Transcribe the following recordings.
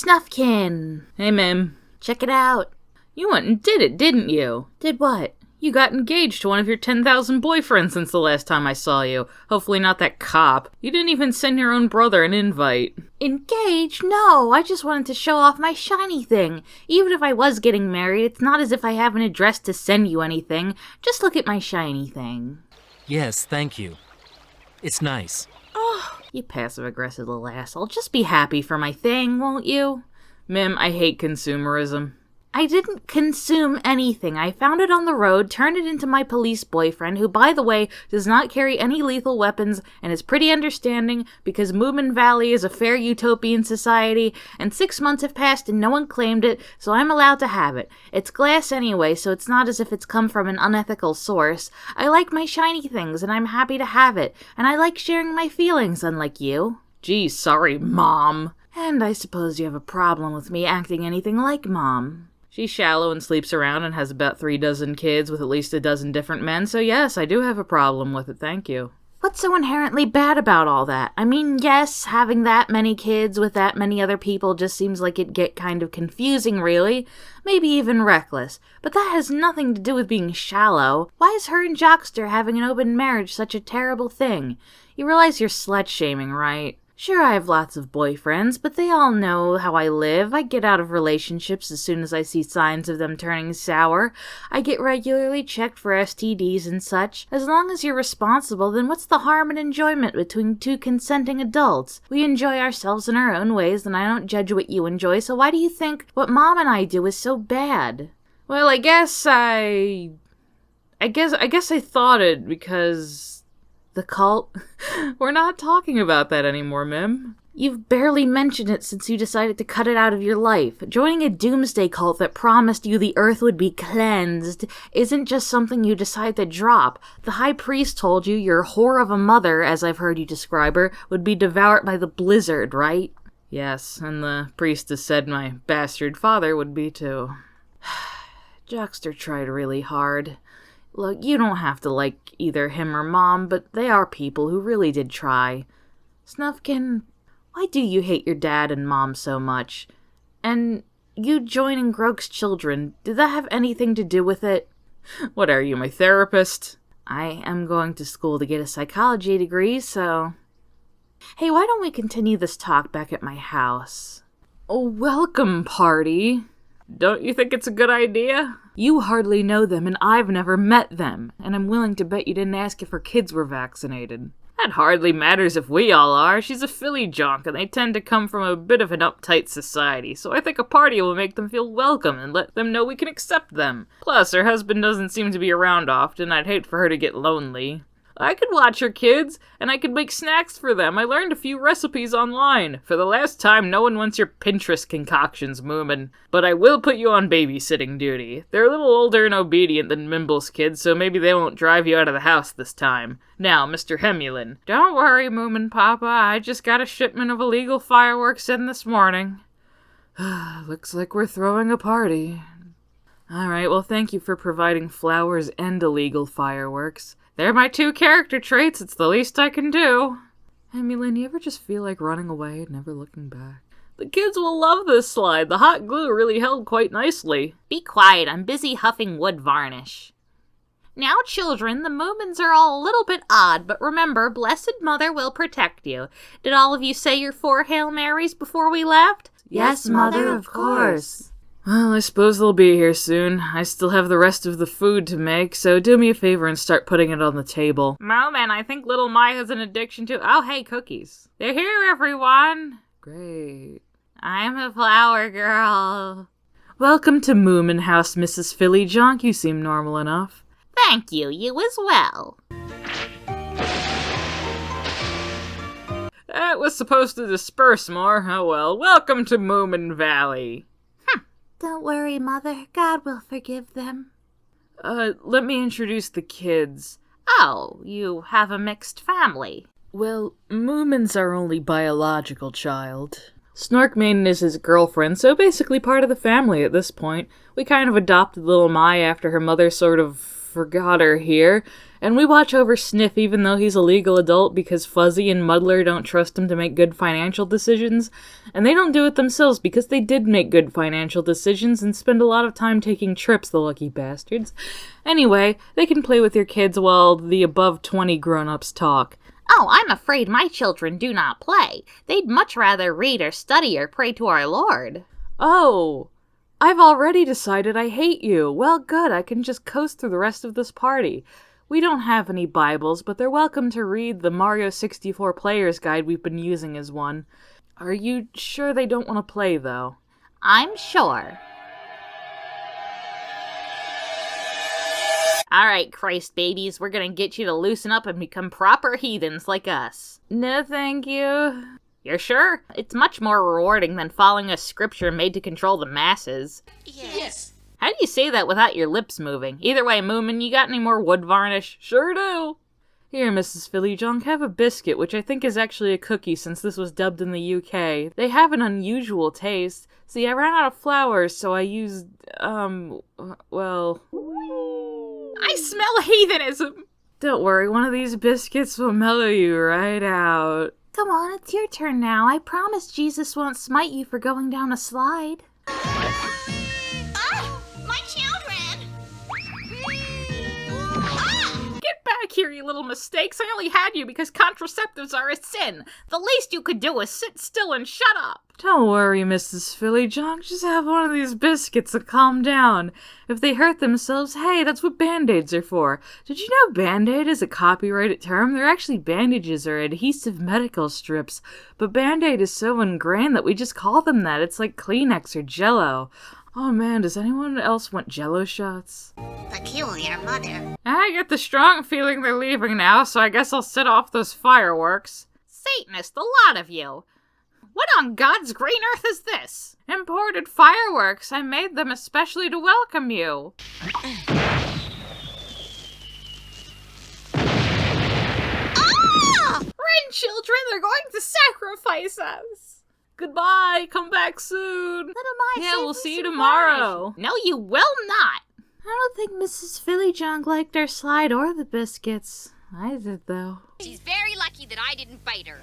Snuffkin! Hey, Mim. Check it out. You went and did it, didn't you? Did what? You got engaged to one of your 10,000 boyfriends since the last time I saw you. Hopefully not that cop. You didn't even send your own brother an invite. Engaged? No, I just wanted to show off my shiny thing. Even if I was getting married, it's not as if I have an address to send you anything. Just look at my shiny thing. Yes, thank you. It's nice. Oh, you passive-aggressive little asshole. Just be happy for my thing, won't you? Mim, I hate consumerism. I didn't consume anything. I found it on the road, turned it into my police boyfriend, who, by the way, does not carry any lethal weapons and is pretty understanding because Moomin Valley is a fair utopian society, and 6 months have passed and no one claimed it, so I'm allowed to have it. It's glass anyway, so it's not as if it's come from an unethical source. I like my shiny things, and I'm happy to have it, and I like sharing my feelings, unlike you. Gee, sorry, Mom. And I suppose you have a problem with me acting anything like Mom. She's shallow and sleeps around and has about 36 kids with at least a dozen different men, so yes, I do have a problem with it, thank you. What's so inherently bad about all that? I mean, yes, having that many kids with that many other people just seems like it'd get kind of confusing, really. Maybe even reckless. But that has nothing to do with being shallow. Why is her and Jockster having an open marriage such a terrible thing? You realize you're slut-shaming, right? Sure, I have lots of boyfriends, but they all know how I live. I get out of relationships as soon as I see signs of them turning sour. I get regularly checked for STDs and such. As long as you're responsible, then what's the harm and enjoyment between two consenting adults? We enjoy ourselves in our own ways, and I don't judge what you enjoy, so why do you think what Mom and I do is so bad? Well, I guess I thought it because... The cult? We're not talking about that anymore, Mim. You've barely mentioned it since you decided to cut it out of your life. Joining a doomsday cult that promised you the earth would be cleansed isn't just something you decide to drop. The high priest told you your whore of a mother, as I've heard you describe her, would be devoured by the blizzard, right? Yes, and the priestess said my bastard father would be too. Jockster tried really hard. Look, you don't have to like either him or Mom, but they are people who really did try. Snuffkin, why do you hate your dad and Mom so much? And you joining Groke's children, did that have anything to do with it? What are you, my therapist? I am going to school to get a psychology degree, so... Hey, why don't we continue this talk back at my house? Oh, welcome, party. Don't you think it's a good idea? You hardly know them, and I've never met them, and I'm willing to bet you didn't ask if her kids were vaccinated. That hardly matters if we all are. She's a Philly junk, and they tend to come from a bit of an uptight society, so I think a party will make them feel welcome and let them know we can accept them. Plus, her husband doesn't seem to be around often. I'd hate for her to get lonely. I could watch her kids, and I could make snacks for them. I learned a few recipes online. For the last time, no one wants your Pinterest concoctions, Moomin. But I will put you on babysitting duty. They're a little older and obedient than Mimble's kids, so maybe they won't drive you out of the house this time. Now, Mr. Hemulin. Don't worry, Moomin Papa. I just got a shipment of illegal fireworks in this morning. Looks like we're throwing a party. Alright, well thank you for providing flowers and illegal fireworks. They're my two character traits. It's the least I can do. Hemulin, you ever just feel like running away and never looking back? The kids will love this slide. The hot glue really held quite nicely. Be quiet. I'm busy huffing wood varnish. Now, children, the Moomins are all a little bit odd, but remember, Blessed Mother will protect you. Did all of you say your 4 Hail Marys before we left? Yes, Mother, of course. Well, I suppose they'll be here soon. I still have the rest of the food to make, so do me a favor and start putting it on the table. Moomin, I think little Mai has an addiction to... Oh, hey, cookies. They're here, everyone. Great. I'm a flower girl. Welcome to Moomin House, Mrs. Philly Jonk. You seem normal enough. Thank you. You as well. That was supposed to disperse more. Oh well. Welcome to Moomin Valley. Don't worry, Mother. God will forgive them. Let me introduce the kids. Oh, you have a mixed family. Well, Moomin's our only biological child. Snorkmaiden is his girlfriend, so basically part of the family at this point. We kind of adopted little Mai after her mother sort of forgot her here. And we watch over Sniff even though he's a legal adult because Fuzzy and Muddler don't trust him to make good financial decisions. And they don't do it themselves because they did make good financial decisions and spend a lot of time taking trips, the lucky bastards. Anyway, they can play with your kids while the above 20 grown-ups talk. Oh, I'm afraid my children do not play. They'd much rather read or study or pray to our Lord. Oh, I've already decided I hate you. Well, good, I can just coast through the rest of this party. We don't have any Bibles, but they're welcome to read the Mario 64 Player's Guide we've been using as one. Are you sure they don't want to play, though? I'm sure. Alright, Christ babies, we're gonna get you to loosen up and become proper heathens like us. No, thank you. You're sure? It's much more rewarding than following a scripture made to control the masses. Yes. How do you say that without your lips moving? Either way, Moomin, you got any more wood varnish? Sure do. Here, Mrs. Philly Junk, have a biscuit, which I think is actually a cookie since this was dubbed in the UK. They have an unusual taste. See, I ran out of flour, so I used, well... I smell heathenism! Don't worry, one of these biscuits will mellow you right out. Come on, it's your turn now. I promise Jesus won't smite you for going down a slide. Ah! My children! Get back here, you little mistakes! I only had you because contraceptives are a sin! The least you could do is sit still and shut up! Don't worry, Mrs. Philly Junk. Just have one of these biscuits to calm down. If they hurt themselves, hey, that's what Band-Aids are for. Did you know Band-Aid is a copyrighted term? They're actually bandages or adhesive medical strips. But Band-Aid is so ingrained that we just call them that. It's like Kleenex or Jell-O. Oh man, does anyone else want Jell-O shots? Peculiar mother. I get the strong feeling they're leaving now, so I guess I'll set off those fireworks. Satanist, the lot of you! What on God's green earth is this? Imported fireworks. I made them especially to welcome you. Ah! Run, children! They're going to sacrifice us! Goodbye. Come back soon. Little mice, Yeah, we'll save see me you some tomorrow. No, you will not! I don't think Mrs. Philly Junk liked our slide or the biscuits. I did, though. She's very lucky that I didn't bite her.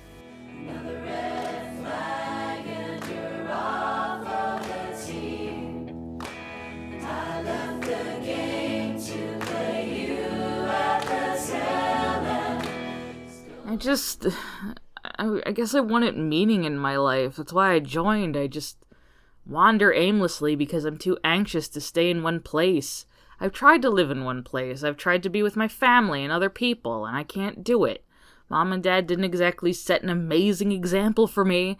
I guess I wanted meaning in my life. That's why I joined. I just wander aimlessly because I'm too anxious to stay in one place. I've tried to live in one place. I've tried to be with my family and other people, and I can't do it. Mom and Dad didn't exactly set an amazing example for me.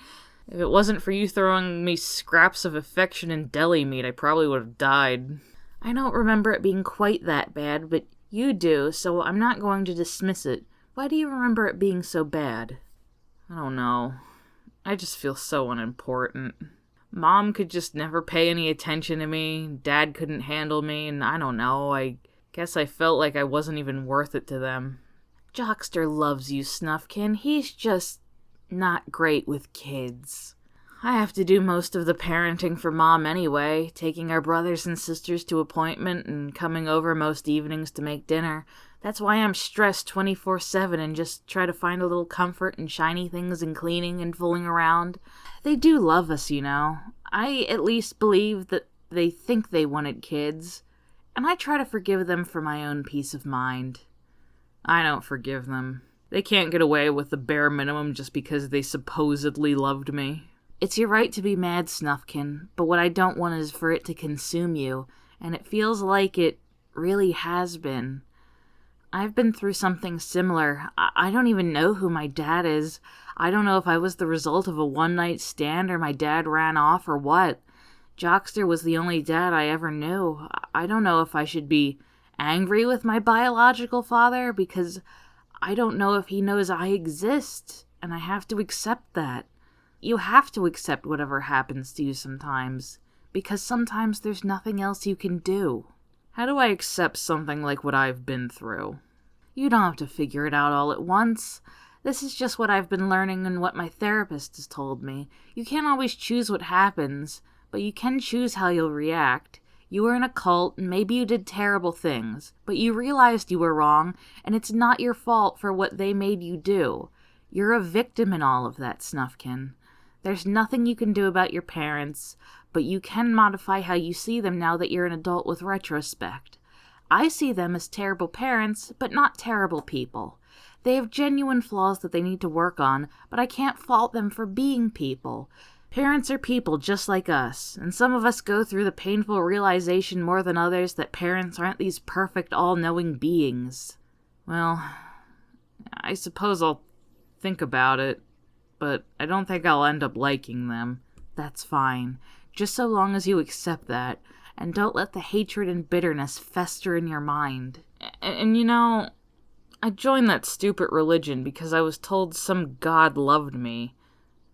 If it wasn't for you throwing me scraps of affection and deli meat, I probably would have died. I don't remember it being quite that bad, but you do, so I'm not going to dismiss it. Why do you remember it being so bad? I don't know. I just feel so unimportant. Mom could just never pay any attention to me, Dad couldn't handle me, and I don't know, I guess I felt like I wasn't even worth it to them. Jockster loves you, Snuffkin. He's just not great with kids. I have to do most of the parenting for Mom anyway, taking our brothers and sisters to appointment and coming over most evenings to make dinner. That's why I'm stressed 24/7 and just try to find a little comfort in shiny things and cleaning and fooling around. They do love us, you know. I at least believe that they think they wanted kids, and I try to forgive them for my own peace of mind. I don't forgive them. They can't get away with the bare minimum just because they supposedly loved me. It's your right to be mad, Snuffkin, but what I don't want is for it to consume you, and it feels like it really has been. I've been through something similar. I don't even know who my dad is. I don't know if I was the result of a one-night stand or my dad ran off or what. Jockster was the only dad I ever knew. I don't know if I should be angry with my biological father because I don't know if he knows I exist, and I have to accept that. You have to accept whatever happens to you sometimes, because sometimes there's nothing else you can do. How do I accept something like what I've been through? You don't have to figure it out all at once. This is just what I've been learning and what my therapist has told me. You can't always choose what happens, but you can choose how you'll react. You were in a cult, and maybe you did terrible things, but you realized you were wrong, and it's not your fault for what they made you do. You're a victim in all of that, Snufkin. There's nothing you can do about your parents, but you can modify how you see them now that you're an adult with retrospect. I see them as terrible parents, but not terrible people. They have genuine flaws that they need to work on, but I can't fault them for being people. Parents are people just like us, and some of us go through the painful realization more than others that parents aren't these perfect, all-knowing beings. Well, I suppose I'll think about it, but I don't think I'll end up liking them. That's fine, just so long as you accept that, and don't let the hatred and bitterness fester in your mind. And you know, I joined that stupid religion because I was told some god loved me,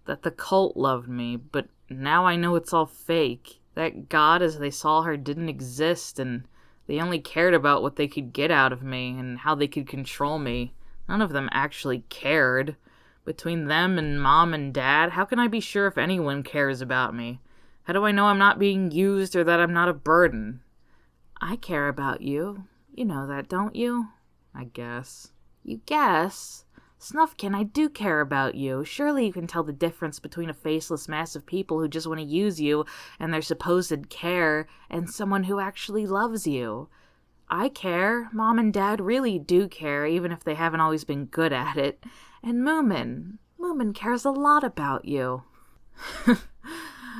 that the cult loved me, but now I know it's all fake. That god, as they saw her, didn't exist, and they only cared about what they could get out of me and how they could control me. None of them actually cared. Between them and Mom and Dad, how can I be sure if anyone cares about me? How do I know I'm not being used or that I'm not a burden? I care about you. You know that, don't you? I guess. You guess? Snufkin, I do care about you. Surely you can tell the difference between a faceless mass of people who just want to use you and their supposed care and someone who actually loves you. I care. Mom and Dad really do care, even if they haven't always been good at it. And Moomin cares a lot about you.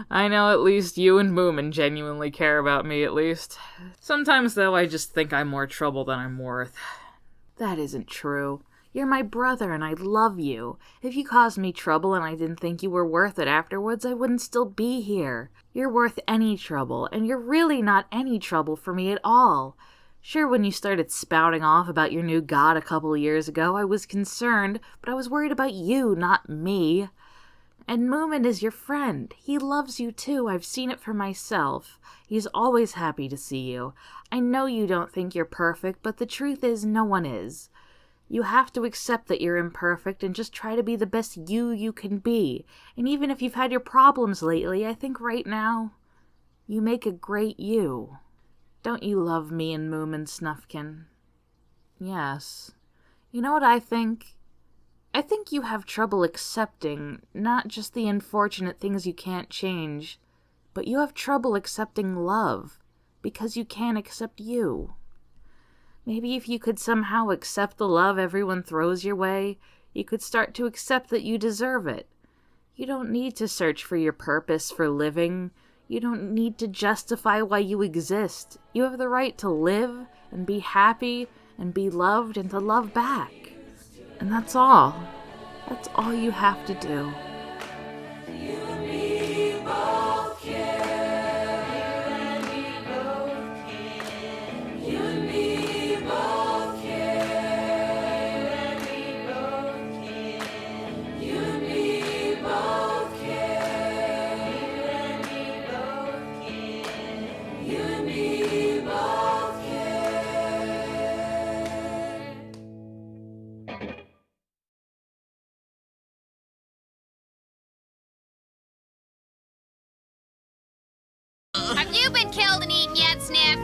I know at least you and Moomin genuinely care about me, at least. Sometimes, though, I just think I'm more trouble than I'm worth. That isn't true. You're my brother and I love you. If you caused me trouble and I didn't think you were worth it afterwards, I wouldn't still be here. You're worth any trouble, and you're really not any trouble for me at all. Sure, when you started spouting off about your new god a couple years ago, I was concerned, but I was worried about you, not me. And Moomin is your friend. He loves you too. I've seen it for myself. He's always happy to see you. I know you don't think you're perfect, but the truth is no one is. You have to accept that you're imperfect and just try to be the best you can be. And even if you've had your problems lately, I think right now, you make a great you. Don't you love me and Moomin, Snufkin? Yes. You know what I think? I think you have trouble accepting not just the unfortunate things you can't change, but you have trouble accepting love because you can't accept you. Maybe if you could somehow accept the love everyone throws your way, you could start to accept that you deserve it. You don't need to search for your purpose for living. You don't need to justify why you exist. You have the right to live and be happy and be loved and to love back. And that's all. That's all you have to do. You and me both care. You and me both care. You and me both care. You and me both care. Have you been killed and eaten yet, Sniff?